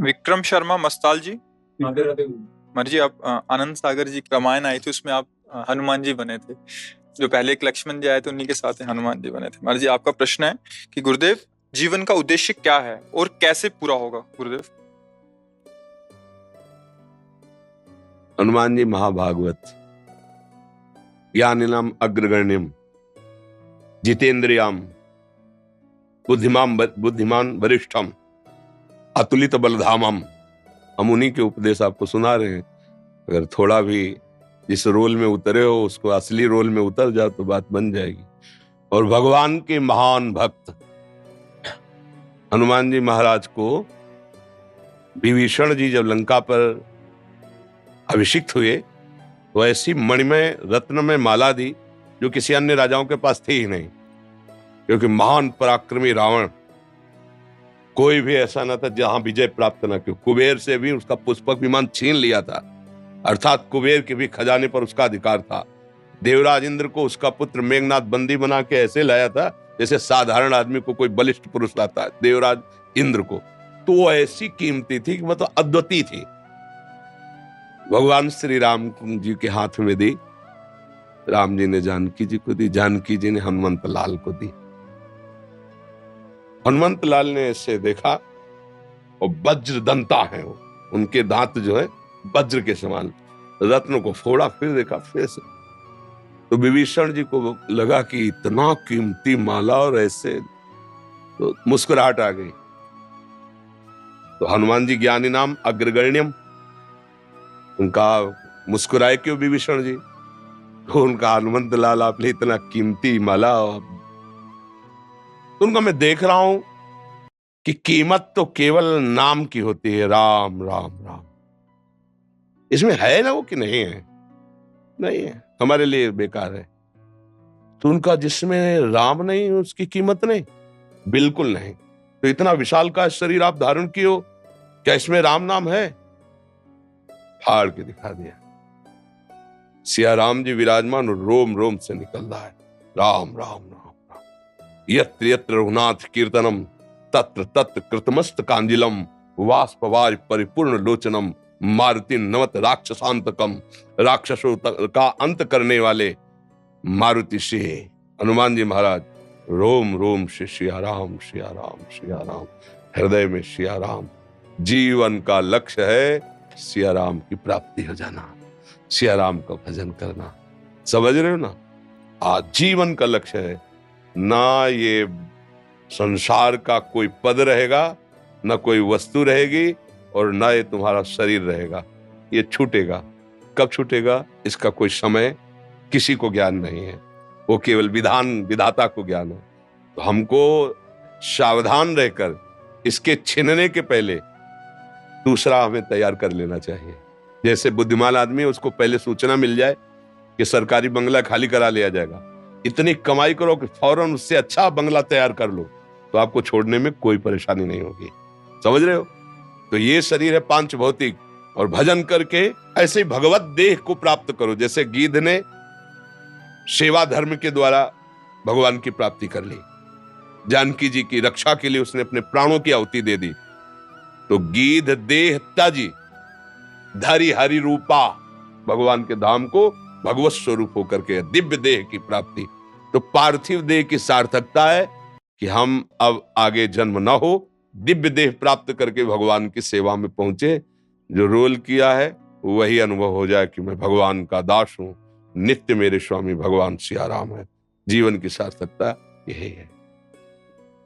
विक्रम शर्मा मस्ताल जी। मर जी, आप आनंद सागर जी की रामायण आई थी, उसमें आप हनुमान जी बने थे। जो पहले एक लक्ष्मण जी आए थे, उन्हीं के साथ हनुमान जी बने थे। मर जी, आपका प्रश्न है कि गुरुदेव, जीवन का उद्देश्य क्या है और कैसे पूरा होगा? गुरुदेव। हनुमान जी महाभागवत ज्ञानिनाम अग्रगण्यम जितेंद्रियाम बुद्धिमान वरिष्ठम अतुलित बलधामम। हम उन्हीं के उपदेश आपको सुना रहे हैं। अगर थोड़ा भी जिस रोल में उतरे हो उसको असली रोल में उतर जाओ तो बात बन जाएगी। और भगवान के महान भक्त हनुमान जी महाराज को विभीषण जी जब लंका पर अभिषिक्त हुए तो ऐसी मणिमय रत्नमय माला दी जो किसी अन्य राजाओं के पास थी ही नहीं, क्योंकि महान पराक्रमी रावण कोई भी ऐसा न था जहां विजय प्राप्त न की। कुबेर से भी उसका पुष्पक विमान छीन लिया था, अर्थात कुबेर के भी खजाने पर उसका अधिकार था। देवराज इंद्र को उसका पुत्र मेघनाथ बंदी बना के ऐसे लाया था जैसे साधारण आदमी को कोई बलिष्ठ पुरुष लाता है, देवराज इंद्र को। तो वो ऐसी कीमती थी कि मतलब अद्वितीय थी। भगवान श्री राम जी के हाथ में दी, राम जी ने जानकी जी को दी, जानकी जी ने हनुमंत लाल को दी। हनुमंत लाल ने ऐसे देखा और वज्र दंता है वो, उनके दांत जो है वज्र के समान। रत्न को फोड़ा, फिर देखा, फिर से। तो विभीषण जी को लगा कि इतना कीमती माला और ऐसे, तो मुस्कुराहट आ गई। तो हनुमान जी ज्ञानी नाम अग्रगण्यम, उनका मुस्कुराए क्यों विभीषण जी? तो उनका हनुमंत लाल आपने इतना कीमती माला। तो उनका मैं देख रहा हूं कि कीमत तो केवल नाम की होती है, राम राम राम। इसमें है ना वो कि नहीं है? नहीं है, हमारे लिए बेकार है। तो उनका जिसमें राम नहीं उसकी कीमत नहीं, बिल्कुल नहीं। तो इतना विशाल का शरीर आप धारण किए हो, क्या इसमें राम नाम है? फाड़ के दिखा दिया। सिया राम जी विराजमान, रोम रोम से निकल रहा है राम राम राम राम। यत्र यत्र रघुनाथ कीर्तनम तत्र तत्र कृतमस्त कांजिलम वाष्पवार परिपूर्ण लोचनम मारुति नमत राक्षसांतकम। राक्षसों का अंत करने वाले मारुति से हनुमान जी महाराज रोम रोम से सिया राम सिया राम सिया राम, हृदय में सिया राम। जीवन का लक्ष्य है सिया राम की प्राप्ति हो जाना, सिया राम का भजन करना। समझ रहे हो ना? आज जीवन का लक्ष्य है ना, ये संसार का कोई पद रहेगा, ना कोई वस्तु रहेगी, और ना ये तुम्हारा शरीर रहेगा। ये छूटेगा। कब छूटेगा इसका कोई समय किसी को ज्ञान नहीं है, वो केवल विधाता को ज्ञान है। तो हमको सावधान रहकर इसके छीनने के पहले दूसरा हमें तैयार कर लेना चाहिए। जैसे बुद्धिमान आदमी, उसको पहले सूचना मिल जाए कि सरकारी बंगला खाली करा लिया जाएगा, इतनी कमाई करो कि फौरन उससे अच्छा बंगला तैयार कर लो, तो आपको छोड़ने में कोई परेशानी नहीं होगी। समझ रहे हो? तो ये शरीर है पांच भौतिक, और भजन करके ऐसे भगवत देह को प्राप्त करो। जैसे गीध ने सेवा धर्म के द्वारा भगवान की प्राप्ति कर ली, जानकी जी की रक्षा के लिए उसने अपने प्राणों की आहुति दे दी। तो गीध देह त्याजी धरि हरि रूपा, भगवान के धाम को भगवत स्वरूप होकर के दिव्य देह की प्राप्ति। तो पार्थिव देह की सार्थकता है कि हम अब आगे जन्म न हो, दिव्य देह प्राप्त करके भगवान की सेवा में पहुंचे। जो रोल किया है वही अनुभव हो जाए कि मैं भगवान का दास हूं, नित्य मेरे स्वामी भगवान सिया राम है। जीवन की सार्थकता यही है।